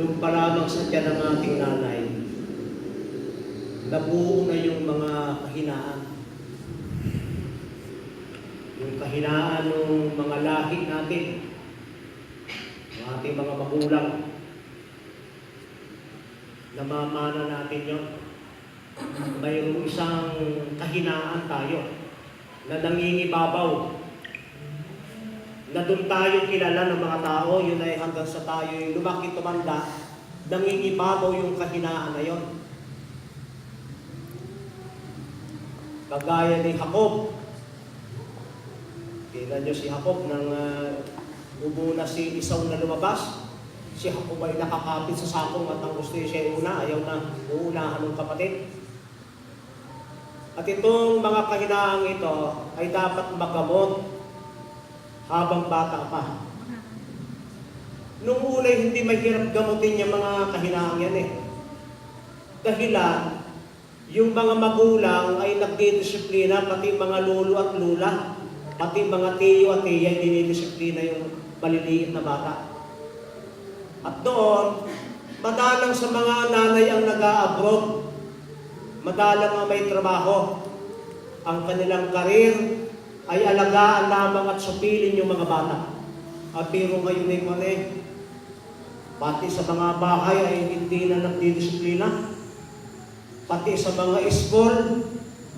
doon pa lamang sa tiyan ng ating nanay, nabuo na yung mga kahinaan. Yung kahinaan ng mga lahi natin, ng ating mga magulang. Namamana natin yun. Mayroong isang kahinaan tayo na nangingibabaw. Na doon tayo kilala ng mga tao, yun ay hanggang sa tayo lumaki tumanda, nangingibabaw yung kahinaan na yun. Kagaya ni Jacob. Tingnan nyo si Jacob nang ubo na si Esau na lumabas. Si Jacob ay nakakapit sa sakong at ang gusto siya una, ayaw na uunahan ng kapatid. At itong mga kahinaang ito ay dapat magamot habang bata pa. Nung ulay hindi mahirap gamutin yung mga kahinaang yan eh. Dahilan, yung mga magulang ay nagdidisiplina, pati mga lolo at lula, pati mga tiyo at tiya ay dinidisiplina yung maliliit na bata. At doon, madalang sa mga nanay ang nag-a-abroad, madalang ang may trabaho. Ang kanilang karir ay alagaan lamang at supilin yung mga bata. At pero ngayon ay pati sa mga bahay ay hindi na nagdidisiplina. Pati sa mga school,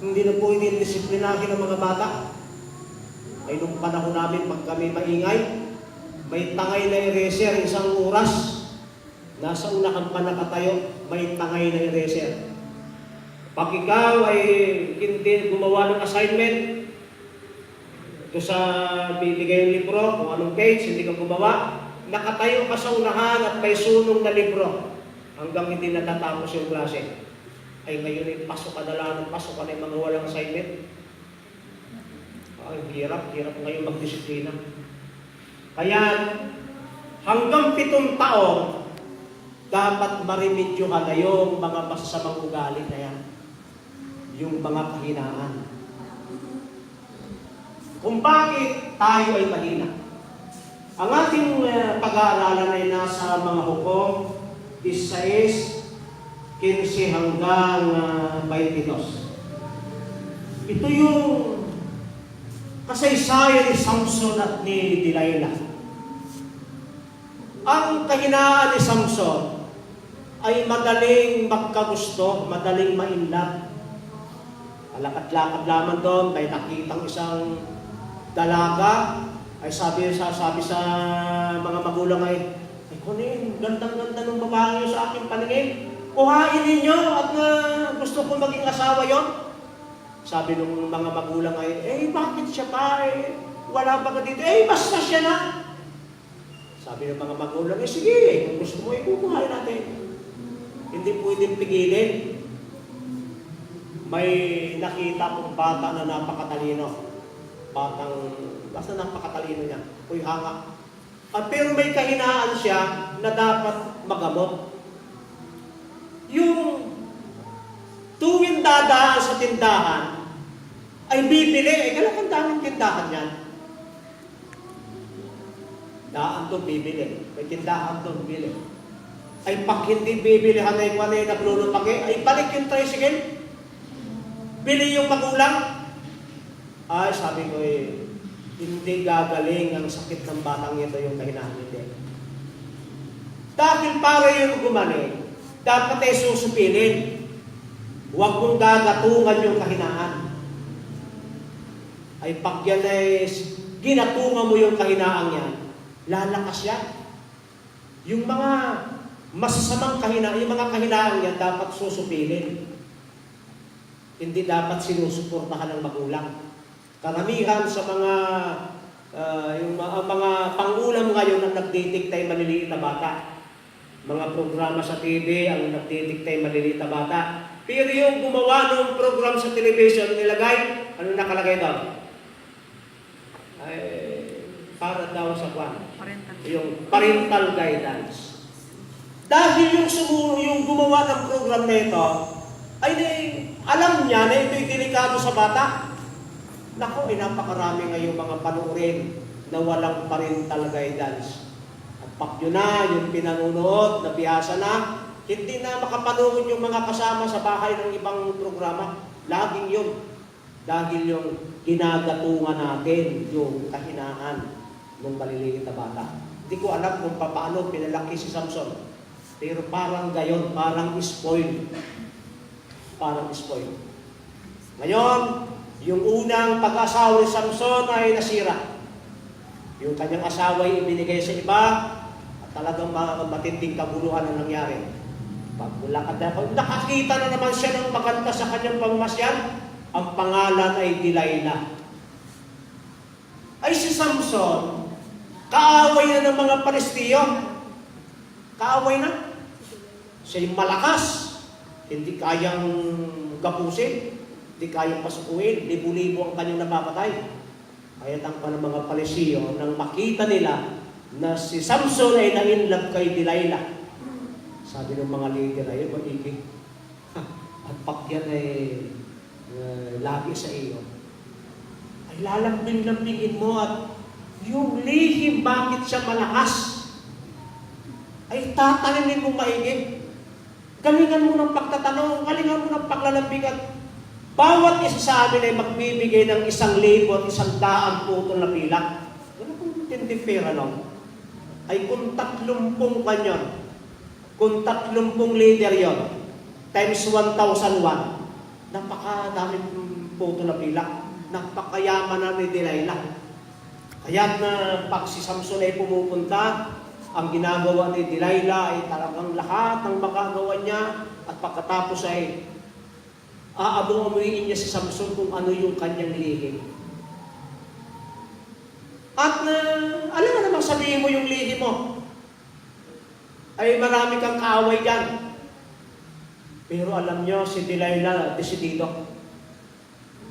hindi na po dinidisiplinahin ng mga bata. Ay nung panahon namin, pag kami maingay, may tangay na eraser, isang oras. Nasa unahan pa nakatayo, may tangay na eraser. Pag ikaw ay hindi gumawa ng assignment, ito sa bibigay yung libro, kung anong page, hindi ka gumawa, nakatayo ka sa unahan at may sunog na libro hanggang hindi natatapos yung klase. Ay ngayon ay pasok ka na lang, pasok ka na yung mga walang assignment. Ay, hirap ngayon magdisiplina. Kaya hanggang 7 taon, dapat marimedyo ka na yung mga masasamang ugali na yan. Yung mga kahinaan. Kung bakit tayo ay mahina. Ang ating pag-aaralan ay nasa mga hukom 16, 15 hanggang 22. Ito yung kasaysayan ni Samson at ni Delilah. Ang kahinaan ni Samson ay madaling magkagusto, madaling ma-inlove. Lakad-lakad lamang doon, may nakitang isang dalaga, ay sabi sa mga magulang ay kunin, gandang-ganda ng babae sa aking paningin. Kuhain ninyo at gusto ko maging asawa yon. Sabi ng mga magulang ay, bakit siya pa? Wala pa ka dito. Basta siya na. Sabi ng mga magulang, sige, kung gusto mo, kukuhain natin. Hindi pwedeng pigilin. May nakita kong bata na napakatalino. Basta napakatalino niya. Uy, hanga. Pero may kahinaan siya na dapat magamot. Yung tuwing dadaan sa tindahan, ay bibili. Kailan ang daming tindahan yan? Daan doon, bibili. May tindahan doon, bibili. Ay pag hindi bibili, hanay naglulupagi, ay balik yung tricycle. Bili yung magulang. Ay, sabi ko hindi gagaling ang sakit ng batang ito yung kahinaan nito. Dahil para yung gumaling, dapat ay susupilin. Huwag mong gagatungan yung kahinaan. Ay pag yan ay ginatungan mo yung kahinaan yan, lalakas yan. Yung mga masasamang kahinaan, yung mga kahinaan yan dapat susupilin. Hindi dapat sinusuportahan ng magulang. Karamihan sa mga mga pangulam ngayon ang nagditiktay maliliit na bata. Mga programa sa TV ang nagditiktay maliliit na bata. Pero yung gumawa ng program sa television, nilagay, ano nakalagay daw? Ay, para daw sa kwan. Yung parental guidance. Dahil yung gumawa ng program na ito, ay alam niya na ito'y delikado sa bata. Naku, napakarami ngayong mga panurin na walang parental guidance. Pakyo na, yung pinanunood, nabihasa na, hindi na makapanood yung mga kasama sa bahay ng ibang programa. Laging yun. Dahil yung ginagatungan natin, yung kahinaan ng maliliit na bata. Hindi ko alam kung paano pinalaki si Samson. Pero parang gayon, parang spoil. Parang spoil. Ngayon, yung unang pag-asawa ni Samson ay nasira. Yung kanyang asawa ay ibinigay sa iba, at talagang matinding kabuluhan ang nangyari. Pagmulakad na, pag nakakita na naman siya ng maganda sa kanyang pangmasyan, ang pangalan ay Delilah. Ay si Samson, kaaway na ng mga Palestiyo. Kaaway na. Siya'y malakas, hindi kayang gapusin, hindi kayang pasukuin, libo-libo ang kanyang napapatay. Kaya tangpa ng mga Palestiyo, nang makita nila na si Samson ay na-inlove kay Delilah, sabi ng mga leader, ayun, maigi. At pakyan ay lagi sa iyo. Ay lalambing-lambingin mo at yung lihim, bakit siya malakas? Ay tatanimin mo maigi. Galingan mo ng pagtatanong, galingan mo ng paglalambing at bawat isa sa amin ay magbibigay ng 1,000 at 100 putol na pilak. Ano kung tindipera no? Ay kung 30 kanyon, kung 30 leader yon, times 1,001, napakadaming putol na pilak. Napakayaman na ni Delilah. Kaya na pag si Samson ay pumupunta, ang ginagawa ni Delilah ay talagang lahat ng magagawa niya at pagkatapos ay aabong-amuin niya si Samson kung ano yung kanyang lihim. At alam mo namang sabihin mo yung lihim mo, ay marami kang kaaway dyan. Pero alam nyo, si Delilah, desidido.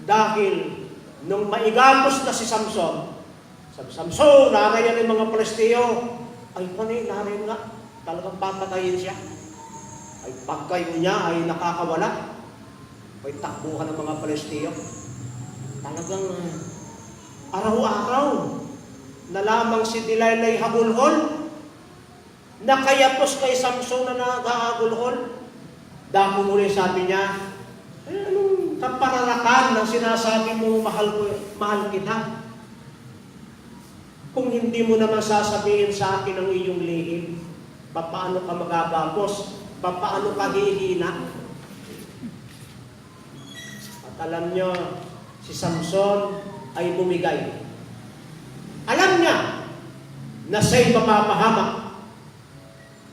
Dahil, nung maigapos na si Samson, sabi, Samson, narayan yung mga Palestiyo. Ay, narayan nga. Talagang papatayin siya. Ay, pagkayo niya ay nakakawala. Ay, takbuhan ng mga Palestiyo. Talagang araw-araw na lamang si Delilah ay habulhol. Nakayapos kay Samson na nag-aagulhol. Dahil muli sabi niya, anong kapararakan na sinasabi mo, mahal kita? Kung hindi mo naman sasabihin sa akin ang iyong lihim, paano ka magagapos? Paano ka hihina? At alam niyo, si Samson ay bumigay. Alam niya na siya'y mapapahamak.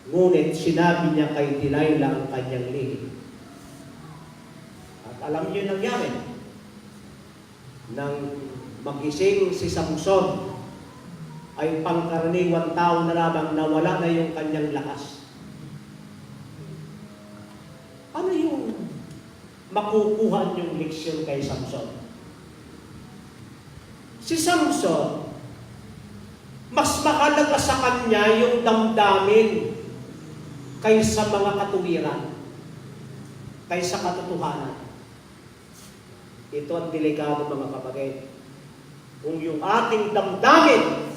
Ngunit sinabi niya kay Delilah ang kanyang lihim. At alam niyo nangyari. Nang magising si Samson, ay pangkaraniwang tao na lamang nawala na yung kanyang lakas. Ano yung makukuha niyong leksyon kay Samson? Si Samson, mas mahalaga sa kanya yung damdamin kaysa mga katuwiran, kaysa katotohanan. Ito ang delikado mga kapatid. Kung yung ating damdamin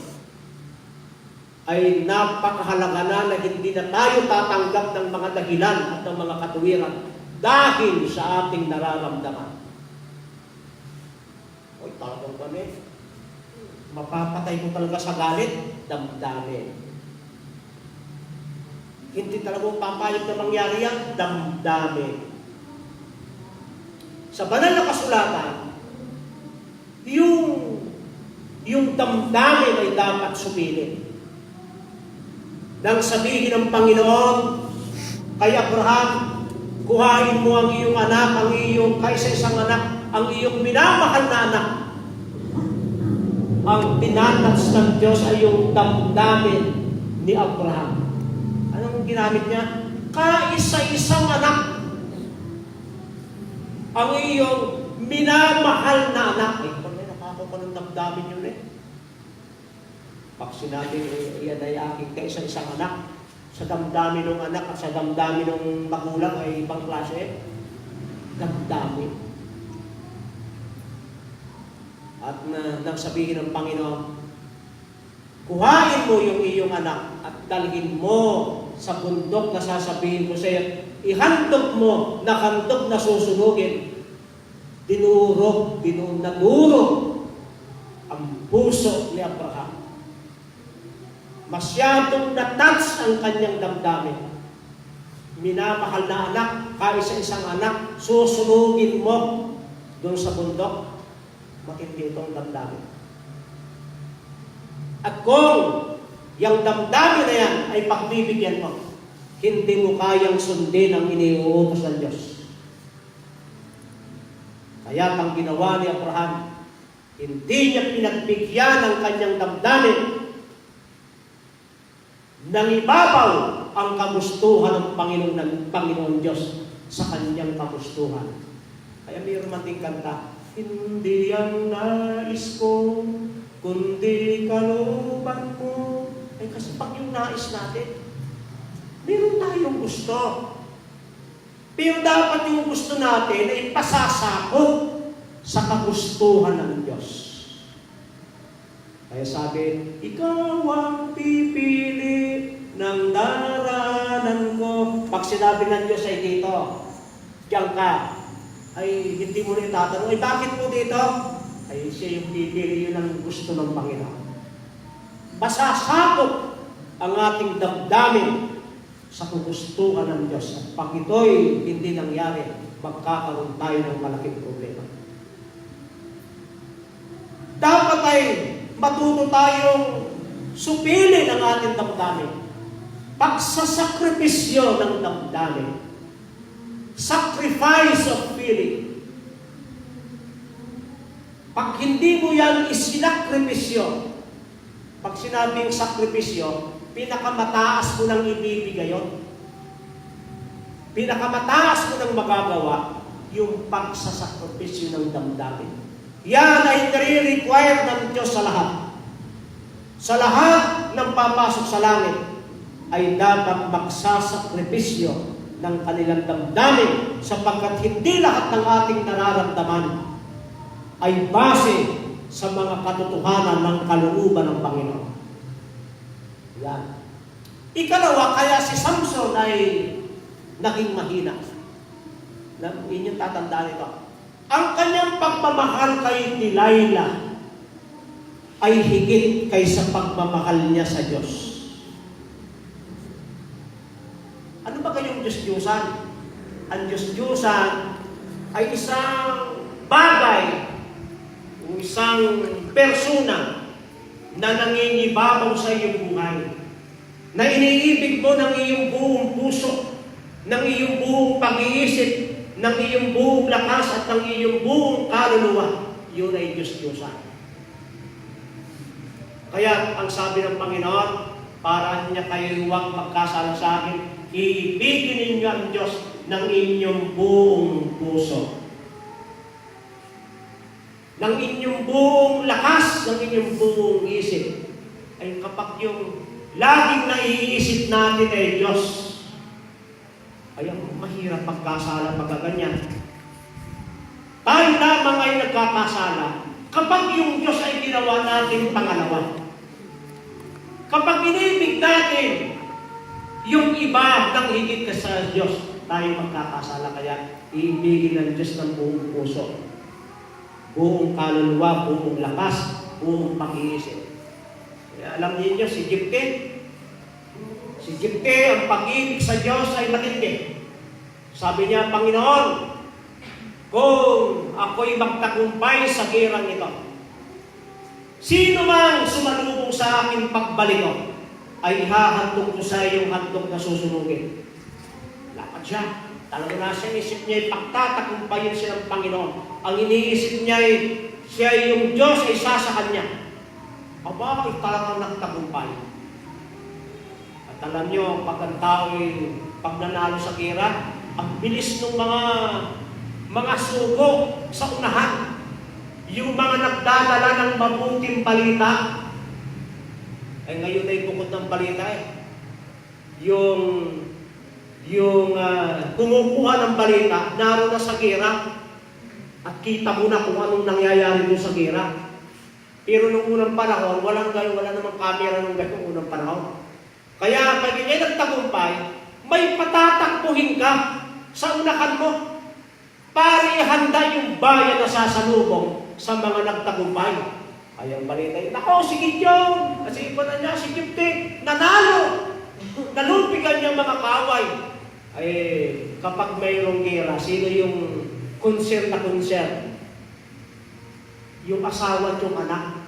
ay napakahalaga na hindi na tayo tatanggap ng mga dahilan at ng mga katuwiran dahil sa ating nararamdaman. Oy, talagang kami. Mapapatay mo talaga sa galit, damdamin. Hindi talaga papayag na mangyari yan, damdamin. Sa banal na kasulatan, yung damdamin ay dapat sumilin. Nang sabihin ng Panginoon kay Abraham, kuhain mo ang iyong anak, ang iyong kaisa-isang anak, ang iyong minamahal na anak. Ang tinatas ng Diyos ay yung damdamin ni Abraham. Anong ginamit niya? Kaisa-isang anak. Ang iyong minamahal na anak. Pag nakakakuha ng damdamin yun Pag sinabi, iyan ay aking kaisa-isang anak, sa damdamin ng anak at sa damdamin ng magulang ay ibang klase. Damdamin. At nang sabihin ng Panginoon, kuhain mo yung iyong anak at dalhin mo sa bundok na sasabihin ko sa iyo, ihandog mo na handog na susunugin. Nadurog ang puso ni Abraham. Masyadong na-touch ang kanyang damdamin. Minamahal na anak, kaisa-isang anak, susunugin mo doon sa bundok. Matindi itong damdamin. At kung yung damdamin na yan ay pagbibigyan mo, hindi mo kayang sundin ang iniuutos ng Diyos. Kaya ang ginawa ni Abraham, hindi niya pinagbigyan ang kanyang damdamin nang ibabaw ang kagustuhan ng Panginoon Diyos sa kanyang kagustuhan. Kaya mayroon man ting kanta, hindi ang nais ko, kundi kalooban mo. Ay kasi pag yung nais natin, meron tayong gusto. Pero dapat yung gusto natin ay pasasakop sa kagustuhan ng Diyos. Kaya sabi, ikaw ang pipili ng daranan ko. Pag sinabi ng Diyos ay dito, diyan ka, ay hindi mo rin tatanong, ay bakit mo dito? Ay siya yung pipili, yun ang gusto ng Panginoon. Pasasakop ang ating damdamin sa kagustuhan ng Diyos. At pag ito'y hindi nangyari, magkakaroon tayo ng malaking problema. Dapat ay matuto tayong supili ng ating damdamin. Pagsasakripisyo ng damdamin. Sacrifice of feeling. Pag hindi mo yan isinakripisyo, pag sinabing sakripisyo, pinakamataas mo nang ibibigay yun. Pinakamataas mo nang magagawa yung pagsasakripisyo ng damdamin. Yan ay nire-require ng Diyos sa lahat. Sa lahat ng papasok sa langit ay dapat magsasakripisyo ng kanilang damdamin sapagkat hindi lahat ng ating nararamdaman ay base sa mga katotohanan ng kalooban ng Panginoon. Yan. Ikalawa, kaya si Samson ay naging mahina. Inyong tatandaan ito. Ang kanyang pagmamahal kay Delilah ay higit kaysa pagmamahal niya sa Diyos. Ano ba kayong Diyos-Diyusan? Ang Diyos-Diyusan ay isang bagay, isang persona na nangingibabaw sa iyong buhay, na iniibig mo ng iyong buong puso, ng iyong buong pag-iisip, ng iyong buong lakas at ng iyong buong kaluluwa. Yun ay Diyos-Diyosan. Kaya ang sabi ng Panginoon, para niya kayo huwag magkasala sa akin, iibigin ninyo ang Diyos ng inyong buong puso, ng inyong buong lakas, ng inyong buong isip. Ay kapag yung laging naiisip natin ay Diyos, ay mahirap magkasala pagkaganyan. Tayo lamang ay nagkakasala kapag yung Diyos ay ginawa natin pangalawa. Kapag inibig natin yung iba ng higit ka sa Diyos, tayo magkakasala. Kaya iibigin ng Diyos ng buong puso, buong kaluluwa, buong lakas, buong pag-iisip. Kaya alam niyo si Jepte, ang pag-ibig sa Diyos ay matindi. Sabi niya, Panginoon, kung ako'y magtagumpay sa girang ito, sino man sumalubong sa akin pagbalik ko, ay ihahandog ko sa iyong handog na susunugin. Lapat siya. Talaga na siya, isip niya ay pagtatagumpayin siya ng Panginoon. Ang iniisip niya ay siya yung Diyos ay isa sa kanya. Aba, ay talagang nagtagumpay. Alam nyo, pag ang tao'y pagnanalo sa gira, ang bilis ng mga sugo sa unahan. Yung mga nagdadala ng mabuting balita, ay ngayon ay bukod ng balita yung kumukuha ng balita, naroon na sa gira, at kita mo na kung anong nangyayari doon sa gira. Pero nung unang panahon, wala namang camera nung unang panahon. Kaya dalaga niya nagtagumpay, may patatakbuhin ka sa unahan mo para ihanda yung bayan na sasalubong sa mga nagtagumpay. Ay, ang balita yun, ako, si Gideon, kasi iba na niya, si Jepte, nanalo. Nalumpigan niya mga kaway. Ay, kapag mayroong gera, sino yung concern na concern? Yung asawa at yung anak.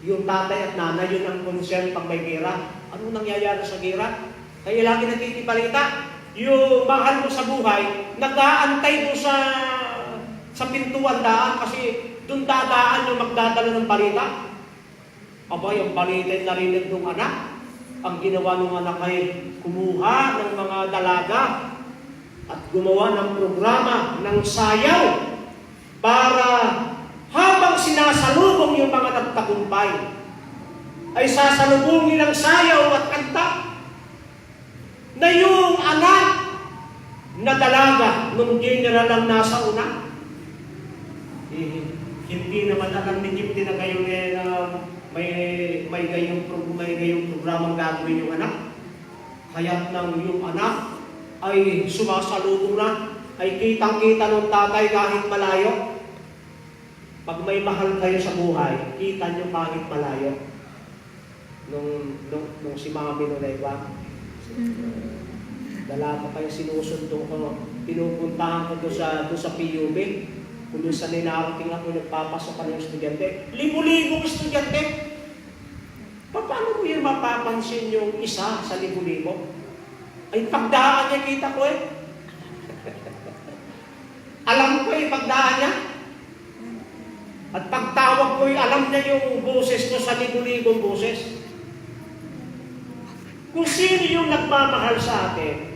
Yung tatay at nanay, yun ang concern pag may gera. Ano nangyayari sa gera? Kaya lagi nagtitibalita. Yung mahal mo sa buhay, nag-aantay mo sa pintuan daan kasi doon dadaan yung magdadala ng balita. Abay, ang balita yung narinig ng anak. Ang ginawa ng anak ay kumuha ng mga dalaga at gumawa ng programa ng sayaw para habang sinasalubong yung mga nagtagumpay ay sasalubungin ng sayaw at kanta na yung anak na dalaga nung general lang nasa una. Hindi naman alam ni Jepte na kayo may gayong programang gagawin yung anak. Kaya't nang yung anak ay sumasalubong na, ay kitang-kita ng tatay kahit malayo. Pag may mahal kayo sa buhay, kita nyo kahit malayo. Nung si Mami Nonegwa, dalaga kayo sinusundo ko, pinupuntahan ko doon sa PUB. Kung doon sa ninarating ako, nagpapasok ka ng estudyante. Libo-libong estudyante. Paano mo yun mapapansin yung isa sa libo-libo? Ay, pagdaan niya, kita ko eh. Alam ko eh, pagdaan niya. At pagtawag ko eh, alam niya yung boses ko sa libo-libong boses. Kung sino yung nagmamahal sa atin,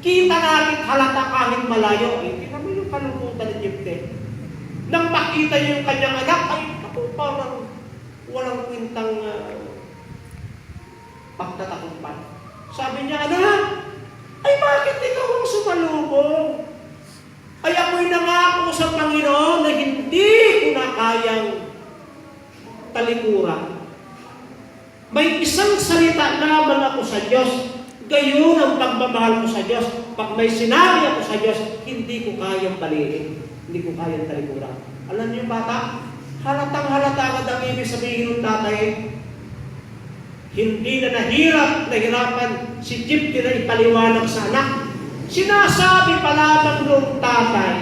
kita natin halata kahit malayo. Hindi kami yung kalungkutan ni Jepte. Nang makita niyo yung kanyang anak, ay ako parang walang kwintang pagtatakupan. Sabi niya, anak, ay bakit ikaw ang sumalubong? Ay ako'y nangako sa Panginoon na hindi ko na kayang talikuran. May isang salita lamang ako sa Diyos. Gayon ang pagmamahal ko sa Diyos. Pag may sinabi ako sa Diyos, hindi ko kayang baliin. Hindi ko kayang talikuran. Alam niyo bata, halatang-halata ang ibig sabihin ng tatay. Hindi na nahirapan si Jepte na ipaliwanag sa anak. Sinasabi pa lamang ng tatay,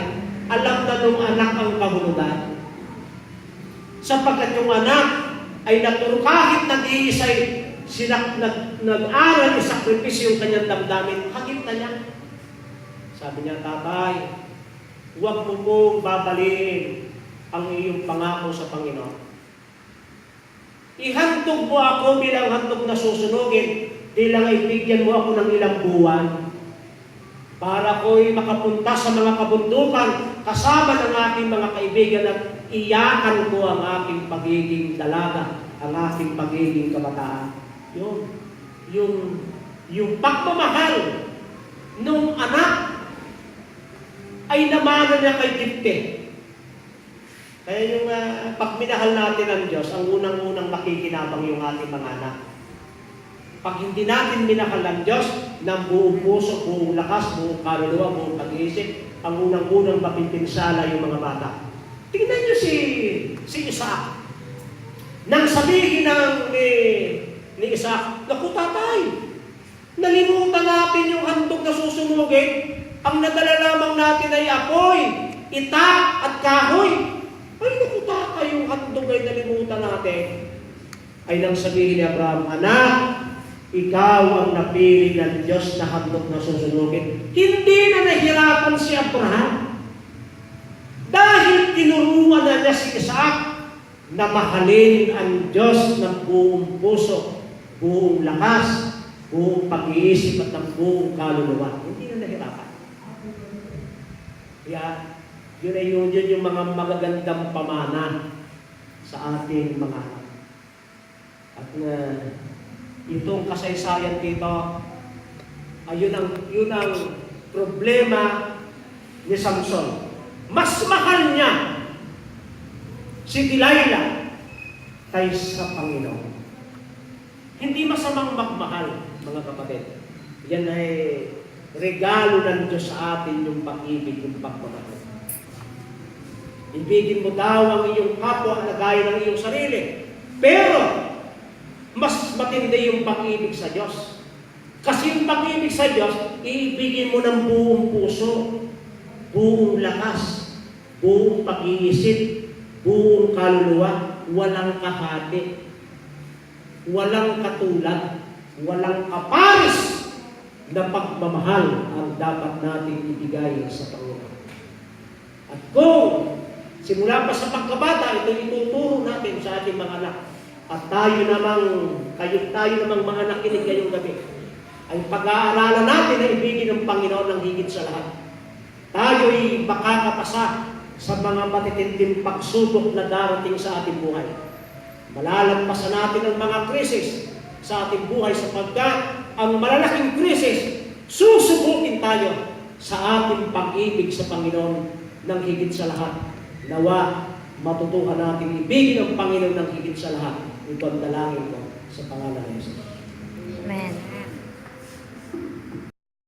alam na ng anak ang kahulugan. Sapagkat yung anak ay naturo kahit nag-iisay, nag-aral, isakripisyo yung kanyang damdamin, hagip na niya. Sabi niya, tatay, huwag mo pong babaliin ang iyong pangako sa Panginoon. Ihandog mo ako bilang handog na susunugin, bilang ibigyan mo ako ng ilang buwan para ako'y makapunta sa mga kabundukan kasama ng aking mga kaibigan at iyakan ko ang aking pagiging dalaga, ang aking pagiging kabataan. Yung pagmamahal nung anak ay namana niya kay Jepte. Kaya yung pagminahal natin ang Diyos, ang unang-unang makikinabang yung ating mga anak. Pag hindi natin minahal ang Diyos ng buong puso, buong lakas, buong kaluluwa, buong pag-iisip, ang unang-unang mapipinsala yung mga bata. Tingnan niyo si Isaac. Nang sabihin ni Isaac, naku tatay, nalimutan natin yung handog na susunugin. Ang nadala lamang natin ay apoy, itak at kahoy. Ay naku tatay, yung handog ay nalimutan natin. Ay nang sabihin ni Abraham, anak, ikaw ang napili ng Diyos na handog na susunugin. Hindi na nahirapan si Abraham. Dahil tinuruan na niya si Isaac na mahalin ang Diyos ng buong puso, buong lakas, buong pag-iisip at ng buong kaluluwa. Hindi na nahirapan. Kaya, yun yung mga magagandang pamana sa ating mga anak. At itong kasaysayan dito, yun ang problema ni Samson. Mas mahal niya si Delilah kaysa Panginoon. Hindi masamang magmahal, mga kapatid. Yan ay regalo ng Diyos sa atin, yung pag-ibig, yung pagmamahal. Ibigin mo daw ang iyong kapwa na gaya ng iyong sarili. Pero, mas matindi yung pag-ibig sa Diyos. Kasi yung pag-ibig sa Diyos, iibigin mo ng buong puso, buong lakas, buong pag-iisip, buong kaluluwa, walang kahati, walang katulad, walang kaparis na pagmamahal ang dapat nating ibigay sa Panginoon. At kung simula pa sa pagkabata, ito ituturo natin sa ating mga anak. At tayo namang mga nakinig ngayong gabi, ay pag-aaralan natin na ibigin ng Panginoon ng higit sa lahat. Tayo'y makakapasa sa mga matitinding pagsubok na darating sa ating buhay. Malalampasan natin ang mga krisis sa ating buhay sapagkat ang malalaking krisis, susubukin tayo sa ating pag-ibig sa Panginoon ng higit sa lahat. Nawa, matutuhan natin ibigin ng Panginoon ng higit sa lahat. Ito ang dalangin ko sa pangalan ng Jesus. Amen.